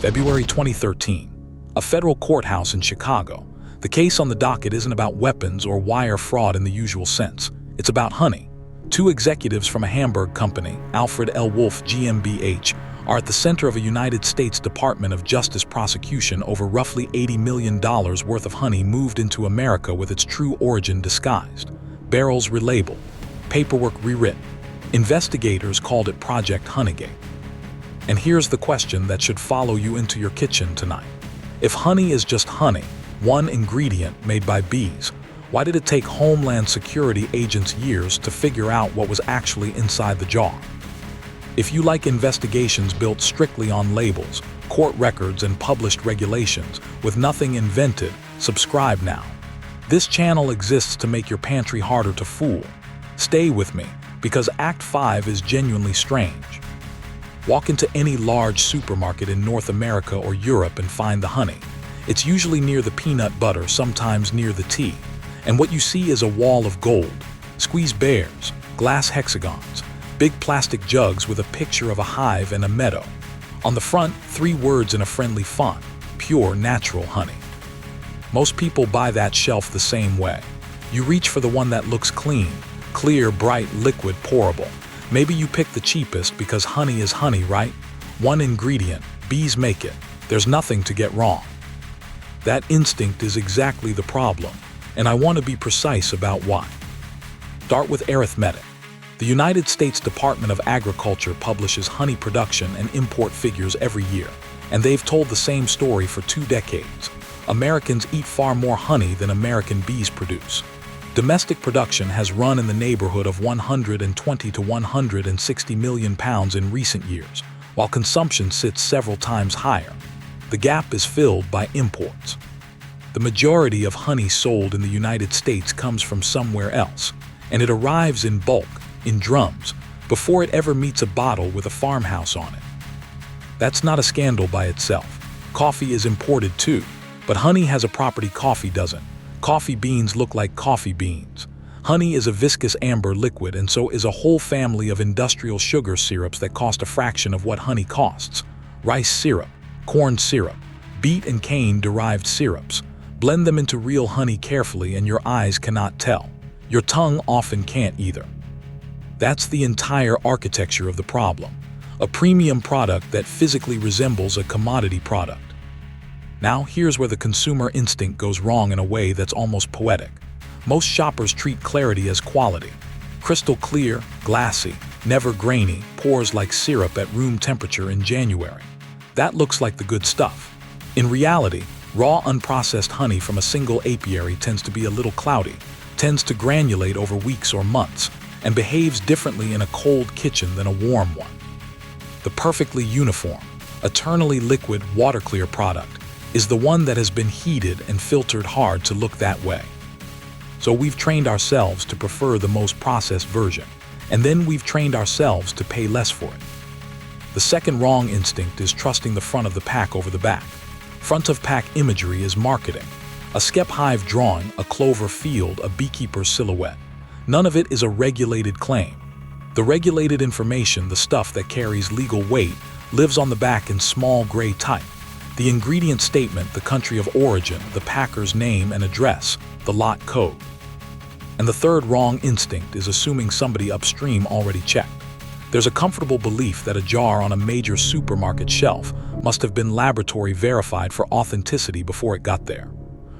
February 2013. A federal courthouse in Chicago. The case on the docket isn't about weapons or wire fraud in the usual sense. It's about honey. Two executives from a Hamburg company, Alfred L. Wolf GmbH, are at the center of a United States Department of Justice prosecution over roughly $80 million worth of honey moved into America with its true origin disguised. Barrels relabeled. Paperwork rewritten. Investigators called it Project Honeygate. And here's the question that should follow you into your kitchen tonight. If honey is just honey, one ingredient made by bees, why did it take Homeland Security agents years to figure out what was actually inside the jar? If you like investigations built strictly on labels, court records, and published regulations, with nothing invented, subscribe now. This channel exists to make your pantry harder to fool. Stay with me, because Act 5 is genuinely strange. Walk into any large supermarket in North America or Europe and find the honey. It's usually near the peanut butter, sometimes near the tea. And what you see is a wall of gold, squeezed bears, glass hexagons, big plastic jugs with a picture of a hive and a meadow. On the front, 3 words in a friendly font: pure natural honey. Most people buy that shelf the same way. You reach for the one that looks clean, clear, bright, liquid, pourable. Maybe you pick the cheapest because honey is honey, right? One ingredient, bees make it. There's nothing to get wrong. That instinct is exactly the problem, and I want to be precise about why. Start with arithmetic. The United States Department of Agriculture publishes honey production and import figures every year, and they've told the same story for 2 decades. Americans eat far more honey than American bees produce. Domestic production has run in the neighborhood of 120 to 160 million pounds in recent years, while consumption sits several times higher. The gap is filled by imports. The majority of honey sold in the United States comes from somewhere else, and it arrives in bulk, in drums, before it ever meets a bottle with a farmhouse on it. That's not a scandal by itself. Coffee is imported too, but honey has a property coffee doesn't. Coffee beans look like coffee beans. Honey is a viscous amber liquid, and so is a whole family of industrial sugar syrups that cost a fraction of what honey costs. Rice syrup, corn syrup, beet and cane-derived syrups. Blend them into real honey carefully and your eyes cannot tell. Your tongue often can't either. That's the entire architecture of the problem. A premium product that physically resembles a commodity product. Now, here's where the consumer instinct goes wrong in a way that's almost poetic. Most shoppers treat clarity as quality. Crystal clear, glassy, never grainy, pours like syrup at room temperature in January. That looks like the good stuff. In reality, raw unprocessed honey from a single apiary tends to be a little cloudy, tends to granulate over weeks or months, and behaves differently in a cold kitchen than a warm one. The perfectly uniform, eternally liquid, water-clear product is the one that has been heated and filtered hard to look that way. So we've trained ourselves to prefer the most processed version, and then we've trained ourselves to pay less for it. The second wrong instinct is trusting the front of the pack over the back. Front-of-pack imagery is marketing. A skep hive drawing, a clover field, a beekeeper's silhouette. None of it is a regulated claim. The regulated information, the stuff that carries legal weight, lives on the back in small gray type. The ingredient statement, the country of origin, the packer's name and address, the lot code. And the third wrong instinct is assuming somebody upstream already checked. There's a comfortable belief that a jar on a major supermarket shelf must have been laboratory verified for authenticity before it got there.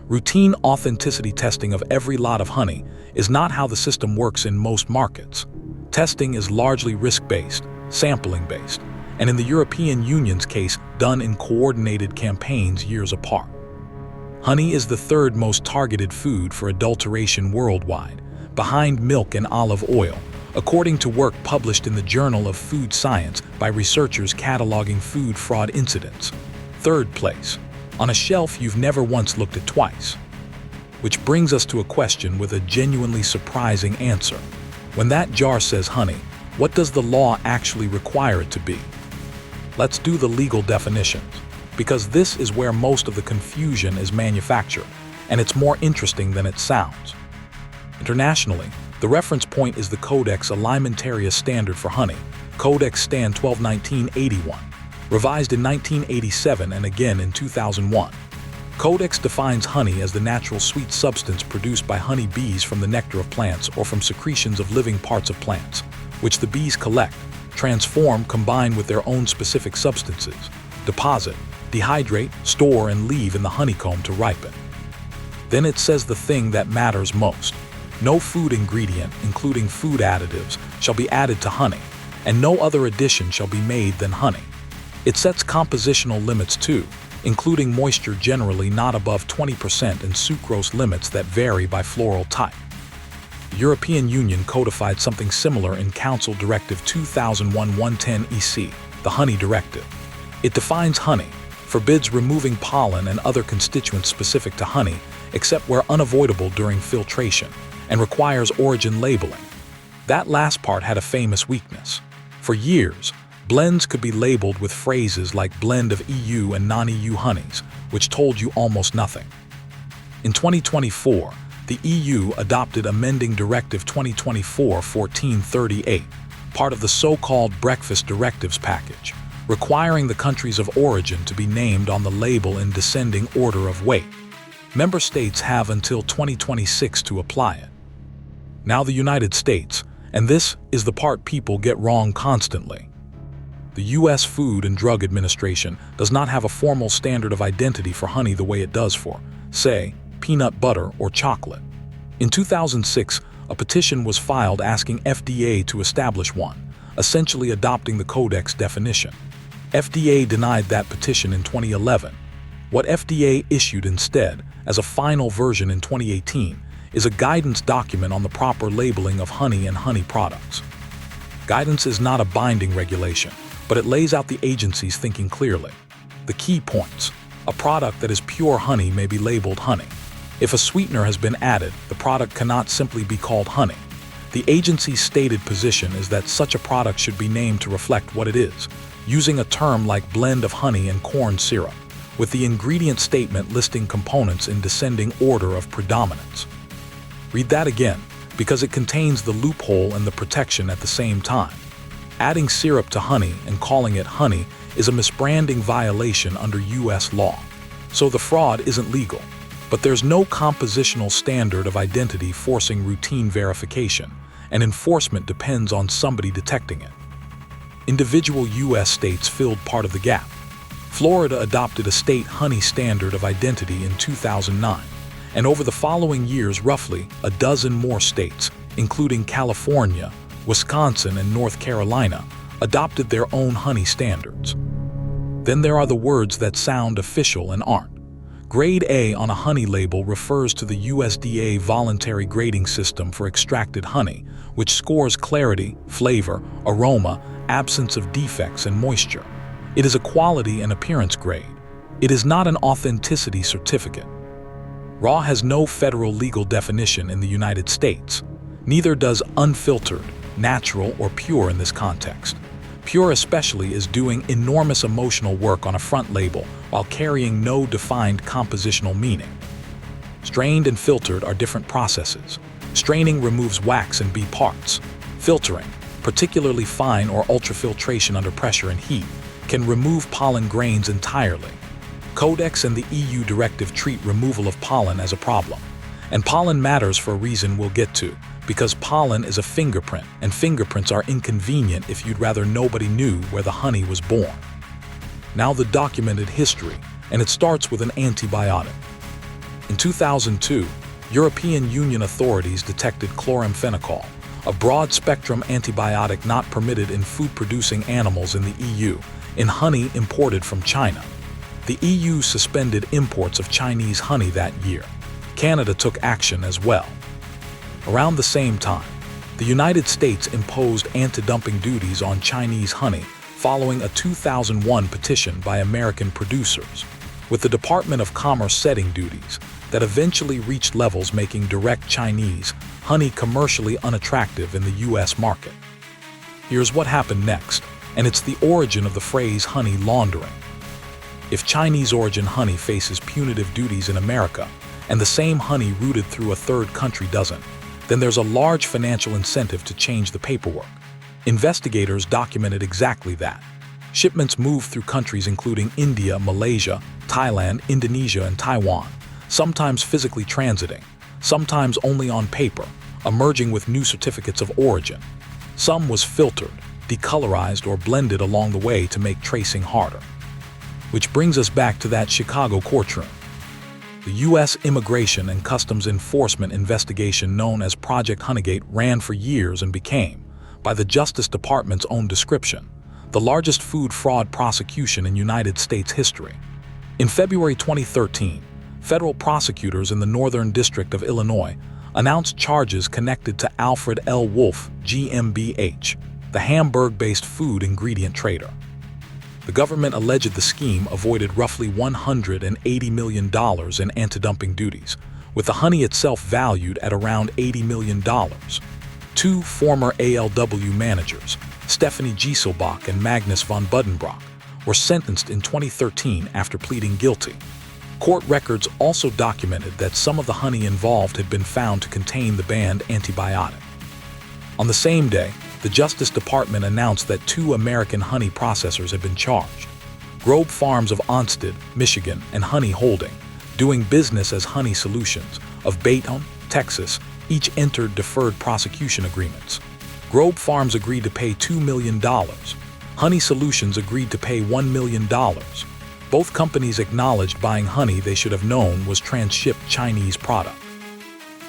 Routine authenticity testing of every lot of honey is not how the system works in most markets. Testing is largely risk-based, sampling-based, and in the European Union's case, done in coordinated campaigns years apart. Honey is the 3rd most targeted food for adulteration worldwide, behind milk and olive oil, according to work published in the Journal of Food Science by researchers cataloging food fraud incidents. 3rd place, on a shelf you've never once looked at twice. Which brings us to a question with a genuinely surprising answer. When that jar says honey, what does the law actually require it to be? Let's do the legal definitions, because this is where most of the confusion is manufactured, and it's more interesting than it sounds. Internationally, the reference point is the Codex Alimentarius standard for honey, Codex Stan 1219-81. revised in 1987 and again in 2001. Codex defines honey as the natural sweet substance produced by honey bees from the nectar of plants or from secretions of living parts of plants, which the bees collect, transform, combine with their own specific substances, deposit, dehydrate, store, and leave in the honeycomb to ripen. Then it says the thing that matters most. No food ingredient, including food additives, shall be added to honey, and no other addition shall be made than honey. It sets compositional limits too, including moisture generally not above 20% and sucrose limits that vary by floral type. The European Union codified something similar in Council Directive 2001/110 EC, the Honey Directive. It defines honey, forbids removing pollen and other constituents specific to honey except where unavoidable during filtration, and requires origin labeling. That last part had a famous weakness. For years, blends could be labeled with phrases like blend of EU and non-EU honeys, which told you almost nothing. In 2024, the EU adopted amending Directive 2024/1438, part of the so-called Breakfast Directives package, requiring the countries of origin to be named on the label in descending order of weight. Member states have until 2026 to apply it. Now the United States, and this is the part people get wrong constantly. The U.S. Food and Drug Administration does not have a formal standard of identity for honey the way it does for, say, peanut butter or chocolate. In 2006, a petition was filed asking FDA to establish one, essentially adopting the Codex definition. FDA denied that petition in 2011. What FDA issued instead, as a final version in 2018, is a guidance document on the proper labeling of honey and honey products. Guidance is not a binding regulation, but it lays out the agency's thinking clearly. The key points: a product that is pure honey may be labeled honey. If a sweetener has been added, the product cannot simply be called honey. The agency's stated position is that such a product should be named to reflect what it is, using a term like blend of honey and corn syrup, with the ingredient statement listing components in descending order of predominance. Read that again, because it contains the loophole and the protection at the same time. Adding syrup to honey and calling it honey is a misbranding violation under U.S. law. So the fraud isn't legal, but there's no compositional standard of identity forcing routine verification, and enforcement depends on somebody detecting it. Individual U.S. states filled part of the gap. Florida adopted a state honey standard of identity in 2009, and over the following years roughly a dozen more states, including California, Wisconsin, and North Carolina, adopted their own honey standards. Then there are the words that sound official and aren't. Grade A on a honey label refers to the USDA voluntary grading system for extracted honey, which scores clarity, flavor, aroma, absence of defects, and moisture. It is a quality and appearance grade. It is not an authenticity certificate. Raw has no federal legal definition in the United States. Neither does unfiltered, natural, or pure in this context. Pure especially is doing enormous emotional work on a front label while carrying no defined compositional meaning. Strained and filtered are different processes. Straining removes wax and B parts. Filtering, particularly fine or ultrafiltration under pressure and heat, can remove pollen grains entirely. Codex and the EU directive treat removal of pollen as a problem. And pollen matters for a reason we'll get to, because pollen is a fingerprint, and fingerprints are inconvenient if you'd rather nobody knew where the honey was born. Now the documented history, and it starts with an antibiotic. In 2002, European Union authorities detected chloramphenicol, a broad-spectrum antibiotic not permitted in food-producing animals in the EU, in honey imported from China. The EU suspended imports of Chinese honey that year. Canada took action as well. Around the same time, the United States imposed anti-dumping duties on Chinese honey following a 2001 petition by American producers, with the Department of Commerce setting duties that eventually reached levels making direct Chinese honey commercially unattractive in the U.S. market. Here's what happened next, and it's the origin of the phrase honey laundering. If Chinese origin honey faces punitive duties in America, and the same honey routed through a third country doesn't, then there's a large financial incentive to change the paperwork. Investigators documented exactly that. Shipments moved through countries including India, Malaysia, Thailand, Indonesia, and Taiwan, sometimes physically transiting, sometimes only on paper, emerging with new certificates of origin. Some was filtered, decolorized, or blended along the way to make tracing harder. Which brings us back to that Chicago courtroom. The U.S. Immigration and Customs Enforcement investigation known as Project Honeygate ran for years and became, by the Justice Department's own description, the largest food fraud prosecution in United States history. In February 2013, federal prosecutors in the Northern District of Illinois announced charges connected to Alfred L. Wolf, GmbH, the Hamburg-based food ingredient trader. The government alleged the scheme avoided roughly $180 million in anti-dumping duties, with the honey itself valued at around $80 million. Two former ALW managers, Stephanie Gieselbach and Magnus von Buddenbrock, were sentenced in 2013 after pleading guilty. Court records also documented that some of the honey involved had been found to contain the banned antibiotic. On the same day, the Justice Department announced that 2 American honey processors had been charged. Grove Farms of Onsted, Michigan, and Honey Holding, doing business as Honey Solutions, of Baytown, Texas, each entered deferred prosecution agreements. Grove Farms agreed to pay $2 million. Honey Solutions agreed to pay $1 million. Both companies acknowledged buying honey they should have known was transshipped Chinese product.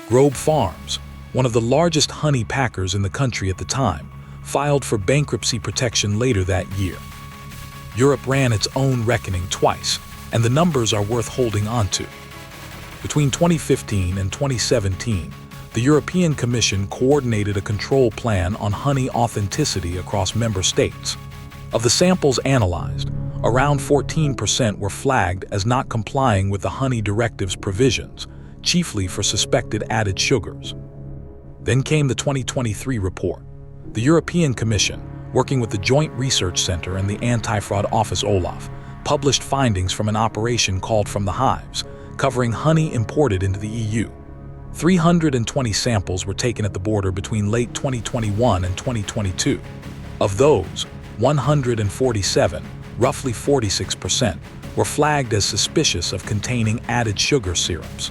Grove Farms, one of the largest honey packers in the country at the time, filed for bankruptcy protection later that year. Europe ran its own reckoning twice, and the numbers are worth holding onto. Between 2015 and 2017, the European Commission coordinated a control plan on honey authenticity across member states. Of the samples analyzed, around 14% were flagged as not complying with the honey directive's provisions, chiefly for suspected added sugars. Then came the 2023 report. The European Commission, working with the Joint Research Center and the Anti-Fraud Office OLAF, published findings from an operation called From the Hives, covering honey imported into the EU. 320 samples were taken at the border between late 2021 and 2022. Of those, 147, roughly 46%, were flagged as suspicious of containing added sugar syrups.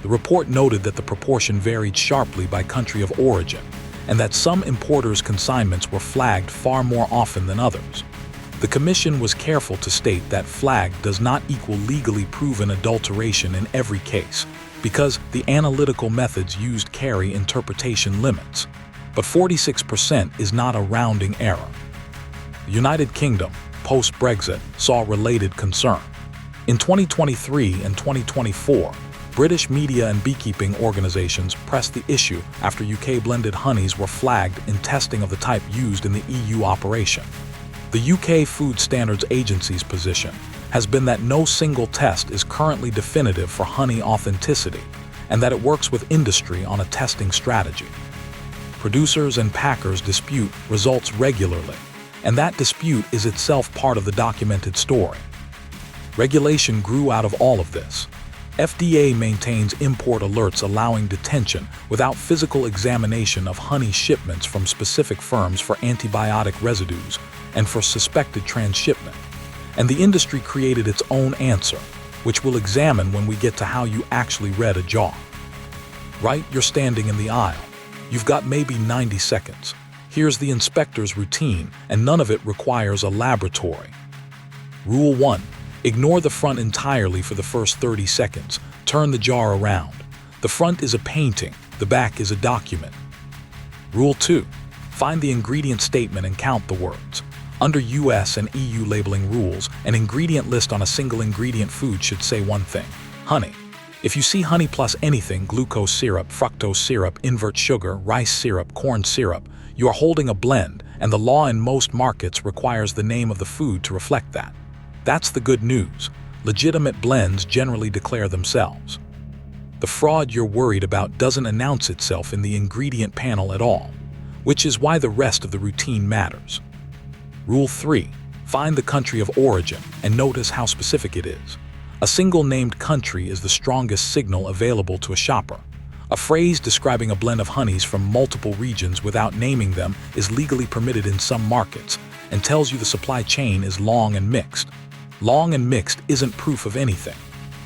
The report noted that the proportion varied sharply by country of origin, and that some importers' consignments were flagged far more often than others. The Commission was careful to state that flag does not equal legally proven adulteration in every case, because the analytical methods used carry interpretation limits. But 46% is not a rounding error. The United Kingdom, post-Brexit, saw related concern. In 2023 and 2024, British media and beekeeping organizations pressed the issue after UK blended honeys were flagged in testing of the type used in the EU operation. The UK Food Standards Agency's position has been that no single test is currently definitive for honey authenticity, and that it works with industry on a testing strategy. Producers and packers dispute results regularly, and that dispute is itself part of the documented story. Regulation grew out of all of this. FDA maintains import alerts allowing detention without physical examination of honey shipments from specific firms for antibiotic residues and for suspected transshipment. And the industry created its own answer, which we'll examine when we get to how you actually read a jar. Right, you're standing in the aisle. You've got maybe 90 seconds. Here's the inspector's routine, and none of it requires a laboratory. Rule 1. Ignore the front entirely for the first 30 seconds. Turn the jar around. The front is a painting, the back is a document. Rule 2. Find the ingredient statement and count the words. Under US and EU labeling rules, an ingredient list on a single ingredient food should say one thing: honey. If you see honey plus anything, glucose syrup, fructose syrup, invert sugar, rice syrup, corn syrup, you are holding a blend, and the law in most markets requires the name of the food to reflect that. That's the good news. Legitimate blends generally declare themselves. The fraud you're worried about doesn't announce itself in the ingredient panel at all, which is why the rest of the routine matters. Rule 3. Find the country of origin and notice how specific it is. A single named country is the strongest signal available to a shopper. A phrase describing a blend of honeys from multiple regions without naming them is legally permitted in some markets, and tells you the supply chain is long and mixed. Long and mixed isn't proof of anything.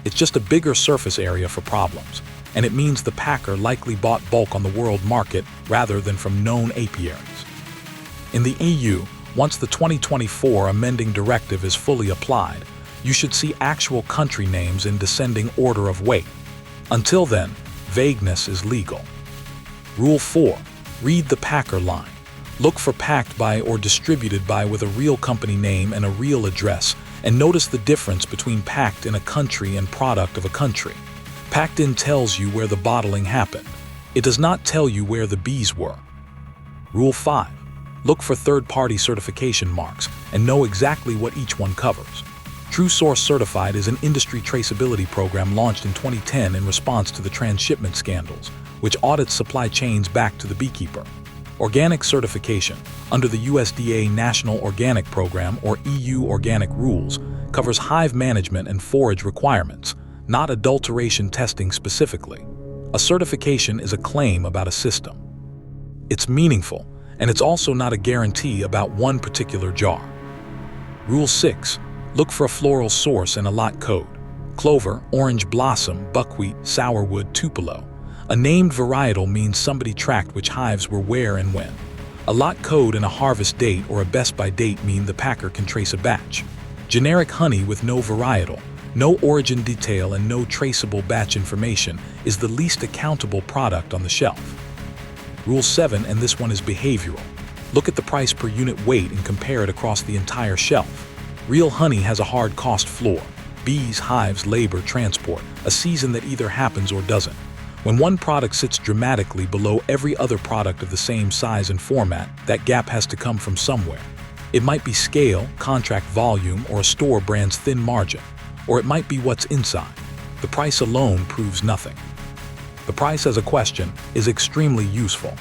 It's just a bigger surface area for problems, and it means the packer likely bought bulk on the world market rather than from known apiaries. In the EU, once the 2024 amending directive is fully applied, you should see actual country names in descending order of weight. Until then, vagueness is legal. Rule 4. Read the packer line. Look for packed by or distributed by with a real company name and a real address, and notice the difference between packed in a country and product of a country. Packed in tells you where the bottling happened. It does not tell you where the bees were. Rule 5. Look for third-party certification marks and know exactly what each one covers. True Source Certified is an industry traceability program launched in 2010 in response to the transshipment scandals, which audits supply chains back to the beekeeper. Organic certification, under the USDA National Organic Program or EU Organic Rules, covers hive management and forage requirements, not adulteration testing specifically. A certification is a claim about a system. It's meaningful, and it's also not a guarantee about one particular jar. Rule 6. Look for a floral source and a lot code. Clover, orange blossom, buckwheat, sourwood, tupelo. A named varietal means somebody tracked which hives were where and when. A lot code and a harvest date or a best by date mean the packer can trace a batch. Generic honey with no varietal, no origin detail, and no traceable batch information is the least accountable product on the shelf. Rule 7, and this one is behavioral. Look at the price per unit weight and compare it across the entire shelf. Real honey has a hard cost floor. Bees, hives, labor, transport, a season that either happens or doesn't. When one product sits dramatically below every other product of the same size and format, that gap has to come from somewhere. It might be scale, contract volume, or a store brand's thin margin. Or it might be what's inside. The price alone proves nothing. The price as a question is extremely useful.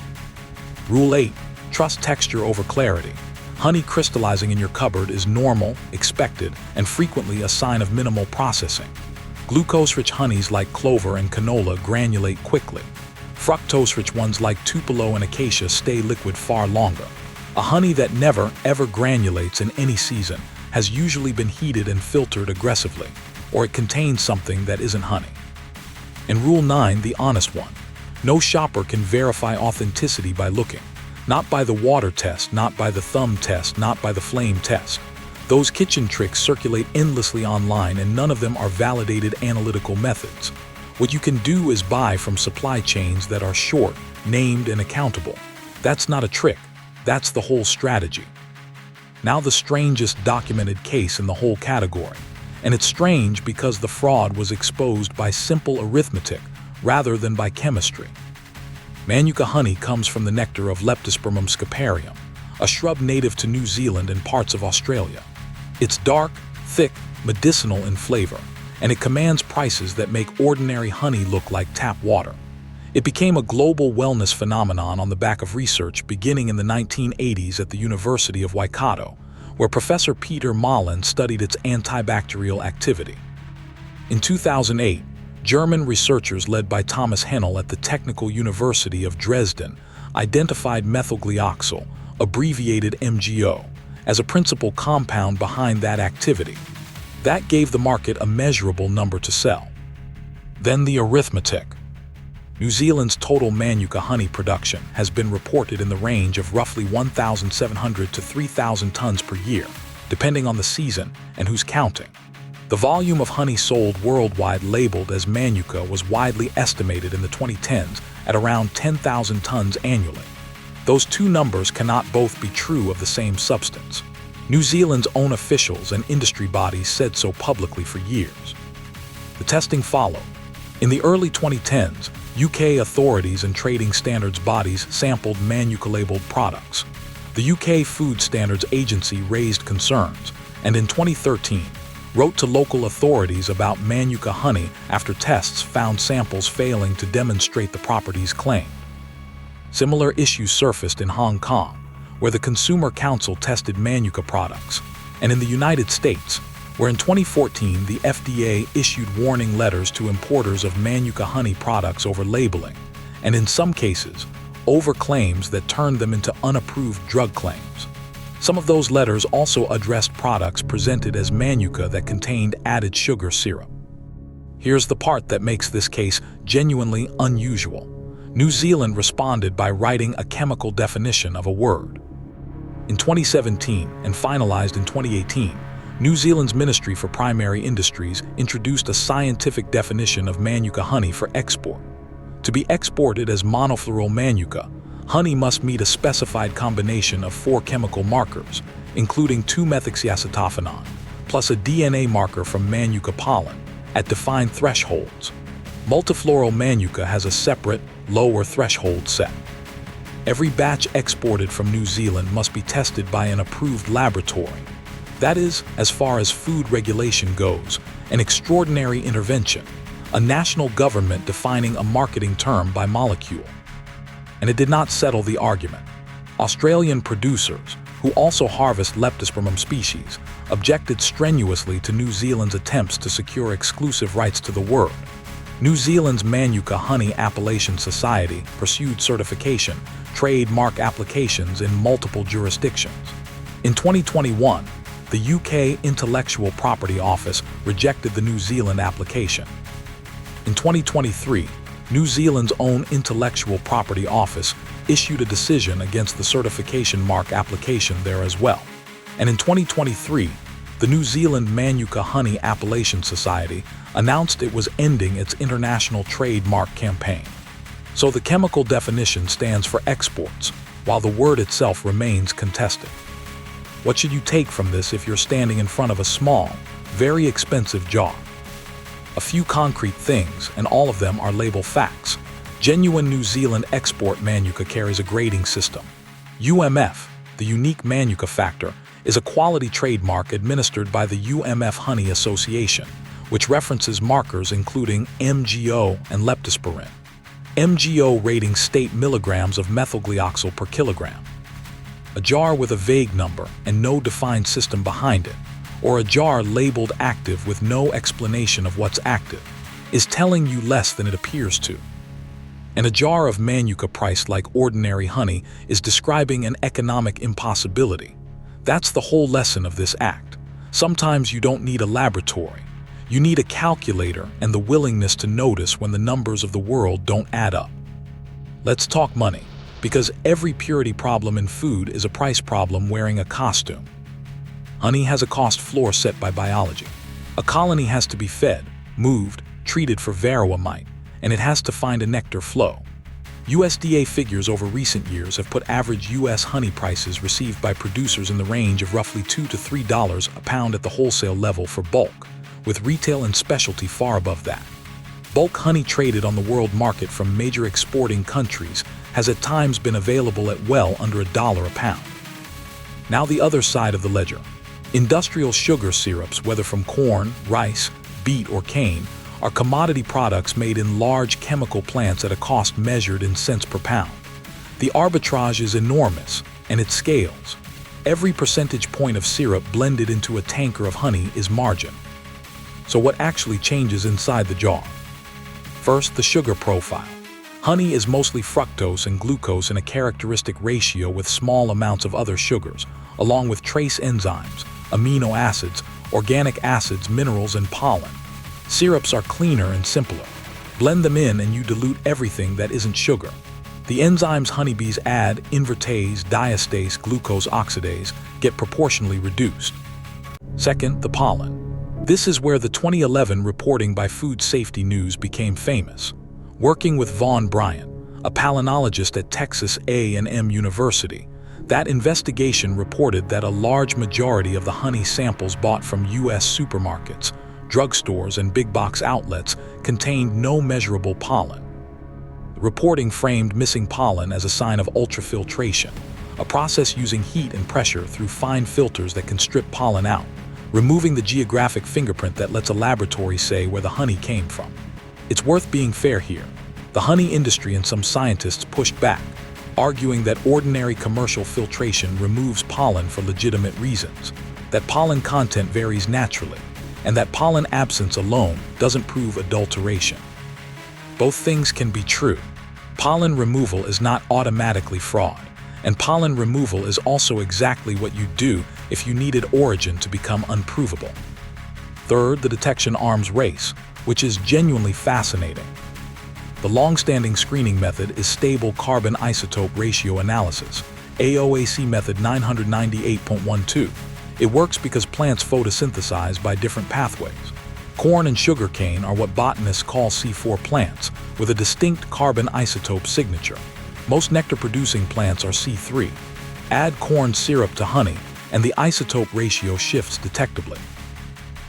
Rule 8. Trust texture over clarity. Honey crystallizing in your cupboard is normal, expected, and frequently a sign of minimal processing. Glucose-rich honeys like clover and canola granulate quickly. Fructose-rich ones like tupelo and acacia stay liquid far longer. A honey that never, ever granulates in any season has usually been heated and filtered aggressively, or it contains something that isn't honey. And Rule 9, the honest one. No shopper can verify authenticity by looking. Not by the water test, not by the thumb test, not by the flame test. Those kitchen tricks circulate endlessly online, and none of them are validated analytical methods. What you can do is buy from supply chains that are short, named, and accountable. That's not a trick. That's the whole strategy. Now the strangest documented case in the whole category. And it's strange because the fraud was exposed by simple arithmetic rather than by chemistry. Manuka honey comes from the nectar of Leptospermum scoparium, a shrub native to New Zealand and parts of Australia. It's dark, thick, medicinal in flavor, and it commands prices that make ordinary honey look like tap water. It became a global wellness phenomenon on the back of research beginning in the 1980s at the University of Waikato, where Professor Peter Malin studied its antibacterial activity. In 2008, German researchers led by Thomas Hennel at the Technical University of Dresden identified methylglyoxal, abbreviated MGO, as a principal compound behind that activity. That gave the market a measurable number to sell. Then the arithmetic. New Zealand's total manuka honey production has been reported in the range of roughly 1,700 to 3,000 tons per year, depending on the season and who's counting. The volume of honey sold worldwide labeled as manuka was widely estimated in the 2010s at around 10,000 tons annually. Those two numbers cannot both be true of the same substance. New Zealand's own officials and industry bodies said so publicly for years. The testing followed. In the early 2010s, UK authorities and trading standards bodies sampled manuka-labeled products. The UK Food Standards Agency raised concerns, and in 2013, wrote to local authorities about manuka honey after tests found samples failing to demonstrate the properties claimed. Similar issues surfaced in Hong Kong, where the Consumer Council tested manuka products, and in the United States, where in 2014 the FDA issued warning letters to importers of manuka honey products over labeling, and in some cases, over claims that turned them into unapproved drug claims. Some of those letters also addressed products presented as manuka that contained added sugar syrup. Here's the part that makes this case genuinely unusual. New Zealand responded by writing a chemical definition of a word. In 2017 and finalized in 2018, New Zealand's Ministry for Primary Industries introduced a scientific definition of manuka honey for export. To be exported as monofloral manuka, honey must meet a specified combination of 4 chemical markers, including 2-methoxyacetophenone, plus a DNA marker from manuka pollen, at defined thresholds. Multifloral manuka has a separate, lower threshold set. Every batch exported from New Zealand must be tested by an approved laboratory. That is, as far as food regulation goes, an extraordinary intervention, a national government defining a marketing term by molecule. And it did not settle the argument. Australian producers, who also harvest Leptospermum species, objected strenuously to New Zealand's attempts to secure exclusive rights to the word. New Zealand's Manuka Honey Appellation Society pursued certification, trademark applications in multiple jurisdictions. In 2021, the UK Intellectual Property Office rejected the New Zealand application. In 2023, New Zealand's own Intellectual Property Office issued a decision against the certification mark application there as well. And in 2023, the New Zealand Manuka Honey Appellation Society announced it was ending its international trademark campaign. So the chemical definition stands for exports, while the word itself remains contested. What should you take from this if you're standing in front of a small, very expensive jar? A few concrete things, and all of them are label facts. Genuine New Zealand export manuka carries a grading system. UMF, the unique manuka factor, is a quality trademark administered by the UMF Honey Association, which references markers including MGO and leptospirin. MGO rating state milligrams of methylglyoxal per kilogram. A jar with a vague number and no defined system behind it, or a jar labeled active with no explanation of what's active, is telling you less than it appears to. And a jar of manuka priced like ordinary honey is describing an economic impossibility. That's the whole lesson of this act. Sometimes you don't need a laboratory. You need a calculator and the willingness to notice when the numbers of the world don't add up. Let's talk money, because every purity problem in food is a price problem wearing a costume. Honey has a cost floor set by biology. A colony has to be fed, moved, treated for varroa mite, and it has to find a nectar flow. USDA figures over recent years have put average U.S. honey prices received by producers in the range of roughly $2 to $3 a pound at the wholesale level for bulk, with retail and specialty far above that. Bulk honey traded on the world market from major exporting countries has at times been available at well under $1 a pound. Now the other side of the ledger. Industrial sugar syrups, whether from corn, rice, beet, or cane, are commodity products made in large chemical plants at a cost measured in cents per pound. The arbitrage is enormous, and it scales. Every percentage point of syrup blended into a tanker of honey is margin. So what actually changes inside the jar? First, the sugar profile. Honey is mostly fructose and glucose in a characteristic ratio with small amounts of other sugars, along with trace enzymes, amino acids, organic acids, minerals, and pollen. Syrups are cleaner and simpler. Blend them in and you dilute everything that isn't sugar. The enzymes honeybees add, invertase, diastase, glucose oxidase, get proportionally reduced. Second, the pollen. This is where the 2011 reporting by Food Safety News became famous. Working with Vaughn Bryant, a palynologist at Texas A&M University, that investigation reported that a large majority of the honey samples bought from U.S. supermarkets, drugstores, and big box outlets contained no measurable pollen. The reporting framed missing pollen as a sign of ultrafiltration, a process using heat and pressure through fine filters that can strip pollen out, removing the geographic fingerprint that lets a laboratory say where the honey came from. It's worth being fair here. The honey industry and some scientists pushed back, arguing that ordinary commercial filtration removes pollen for legitimate reasons, that pollen content varies naturally, and that pollen absence alone doesn't prove adulteration. Both things can be true. Pollen removal is not automatically fraud, And pollen removal is also exactly what you'd do if you needed origin to become unprovable. Third, the detection arms race, which is genuinely fascinating. The long-standing screening method is stable carbon isotope ratio analysis, AOAC method 998.12. It works because plants photosynthesize by different pathways. Corn and sugarcane are what botanists call C4 plants, with a distinct carbon isotope signature. Most nectar-producing plants are C3. Add corn syrup to honey, and the isotope ratio shifts detectably.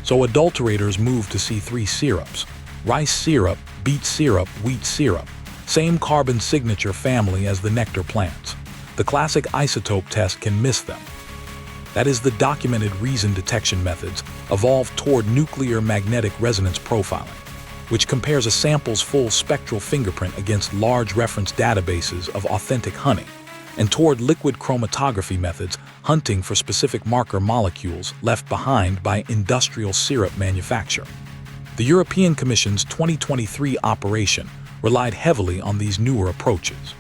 So adulterators move to C3 syrups. Rice syrup, beet syrup, wheat syrup. Same carbon signature family as the nectar plants. The classic isotope test can miss them. That is, the documented reason detection methods evolved toward nuclear magnetic resonance profiling, which compares a sample's full spectral fingerprint against large reference databases of authentic honey, and toward liquid chromatography methods hunting for specific marker molecules left behind by industrial syrup manufacture. The European Commission's 2023 operation relied heavily on these newer approaches.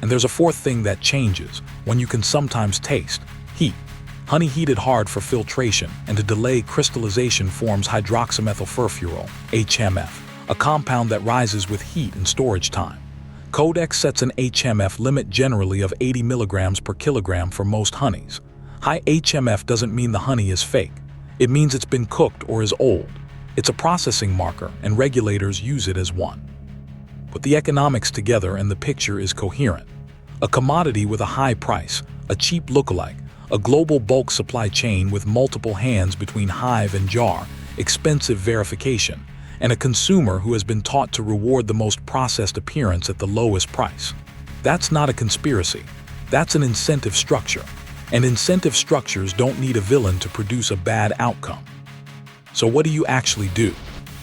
And there's a fourth thing that changes, one you can sometimes taste: heat. Honey heated hard for filtration and to delay crystallization forms hydroxymethylfurfural, HMF, a compound that rises with heat and storage time. Codex sets an HMF limit generally of 80 milligrams per kilogram for most honeys. High HMF doesn't mean the honey is fake. It means it's been cooked or is old. It's a processing marker, and regulators use it as one. Put the economics together and the picture is coherent. A commodity with a high price, a cheap lookalike, a global bulk supply chain with multiple hands between hive and jar, expensive verification, and a consumer who has been taught to reward the most processed appearance at the lowest price. That's not a conspiracy. That's an incentive structure. And incentive structures don't need a villain to produce a bad outcome. So what do you actually do?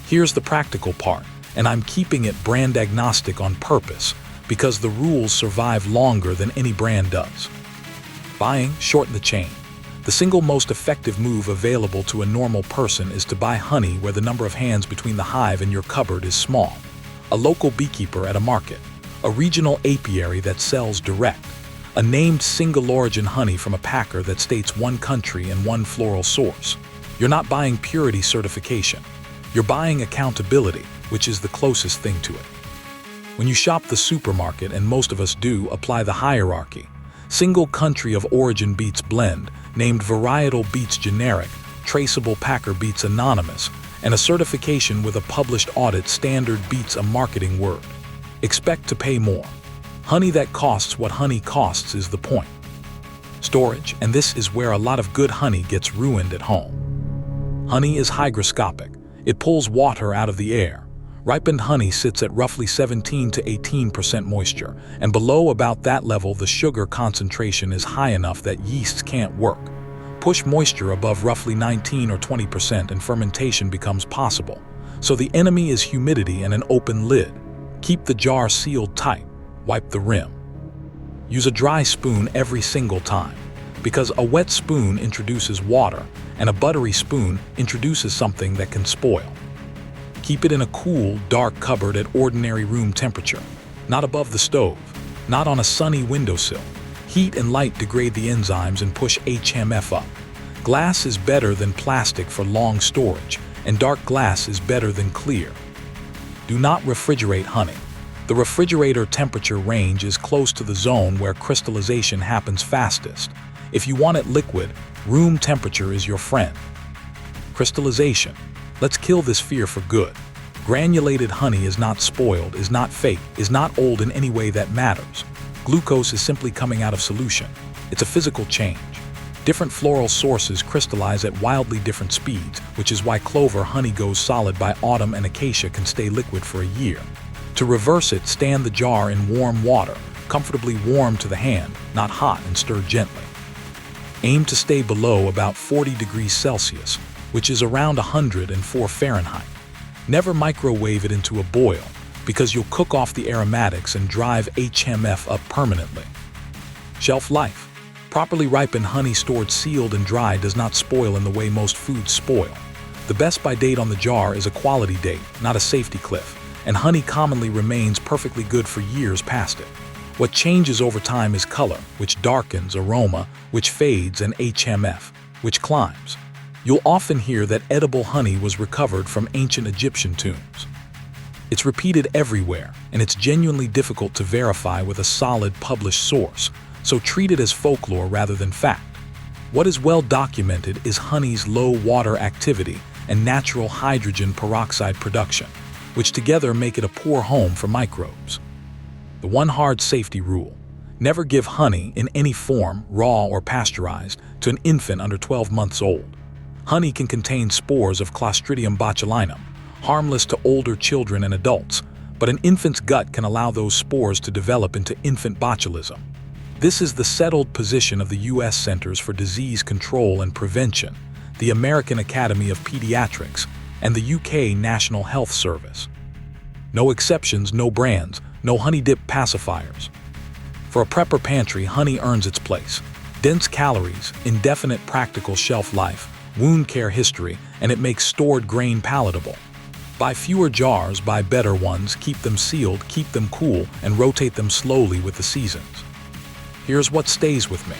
Here's the practical part, and I'm keeping it brand agnostic on purpose, because the rules survive longer than any brand does. Buying, shorten the chain. The single most effective move available to a normal person is to buy honey where the number of hands between the hive and your cupboard is small. A local beekeeper at a market, a regional apiary that sells direct, a named single-origin honey from a packer that states one country and one floral source. You're not buying purity certification. You're buying accountability, which is the closest thing to it. When you shop the supermarket, and most of us do, apply the hierarchy. Single country of origin beets blend, named varietal beets generic, traceable packer beets anonymous, and a certification with a published audit standard beets a marketing word. Expect to pay more. Honey that costs what honey costs is the point. Storage, and this is where a lot of good honey gets ruined at home. Honey is hygroscopic. It pulls water out of the air. Ripened honey sits at roughly 17 to 18% moisture, and below about that level the sugar concentration is high enough that yeasts can't work. Push moisture above roughly 19 or 20% and fermentation becomes possible. So the enemy is humidity and an open lid. Keep the jar sealed tight. Wipe the rim. Use a dry spoon every single time, because a wet spoon introduces water, and a buttery spoon introduces something that can spoil. Keep it in a cool, dark cupboard at ordinary room temperature, not above the stove, not on a sunny windowsill. Heat and light degrade the enzymes and push HMF up. Glass is better than plastic for long storage, and dark glass is better than clear. Do not refrigerate honey. The refrigerator temperature range is close to the zone where crystallization happens fastest. If you want it liquid, room temperature is your friend. Crystallization. Let's kill this fear for good. Granulated honey is not spoiled, is not fake, is not old in any way that matters. Glucose is simply coming out of solution. It's a physical change. Different floral sources crystallize at wildly different speeds, which is why clover honey goes solid by autumn and acacia can stay liquid for a year. To reverse it, stand the jar in warm water, comfortably warm to the hand, not hot, and stir gently. Aim to stay below about 40 degrees Celsius, which is around 104 Fahrenheit. Never microwave it into a boil, because you'll cook off the aromatics and drive HMF up permanently. Shelf life. Properly ripened honey stored sealed and dry does not spoil in the way most foods spoil. The best by date on the jar is a quality date, not a safety cliff, and honey commonly remains perfectly good for years past it. What changes over time is color, which darkens, aroma, which fades, and HMF, which climbs. You'll often hear that edible honey was recovered from ancient Egyptian tombs. It's repeated everywhere, and it's genuinely difficult to verify with a solid published source, so treat it as folklore rather than fact. What is well documented is honey's low water activity and natural hydrogen peroxide production, which together make it a poor home for microbes. The one hard safety rule: never give honey in any form, raw or pasteurized, to an infant under 12 months old. Honey can contain spores of Clostridium botulinum, harmless to older children and adults, but an infant's gut can allow those spores to develop into infant botulism. This is the settled position of the U.S. Centers for Disease Control and Prevention, the American Academy of Pediatrics, and the UK National Health Service. No exceptions, no brands, no honey dip pacifiers. For a prepper pantry, honey earns its place. Dense calories, indefinite practical shelf life, wound care history, and it makes stored grain palatable. Buy fewer jars, buy better ones, keep them sealed, keep them cool, and rotate them slowly with the seasons. Here's what stays with me.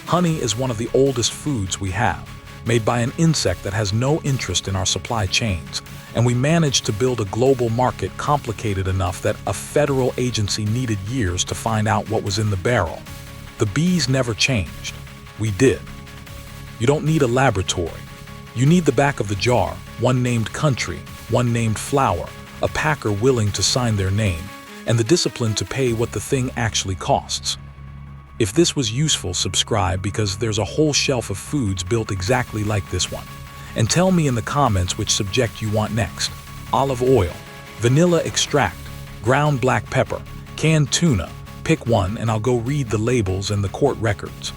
Honey is one of the oldest foods we have, made by an insect that has no interest in our supply chains, and we managed to build a global market complicated enough that a federal agency needed years to find out what was in the barrel. The bees never changed. We did. You don't need a laboratory. You need the back of the jar, one named country, one named flower, a packer willing to sign their name, and the discipline to pay what the thing actually costs. If this was useful, subscribe, because there's a whole shelf of foods built exactly like this one. And tell me in the comments which subject you want next. Olive oil, vanilla extract, ground black pepper, canned tuna. Pick one and I'll go read the labels and the court records.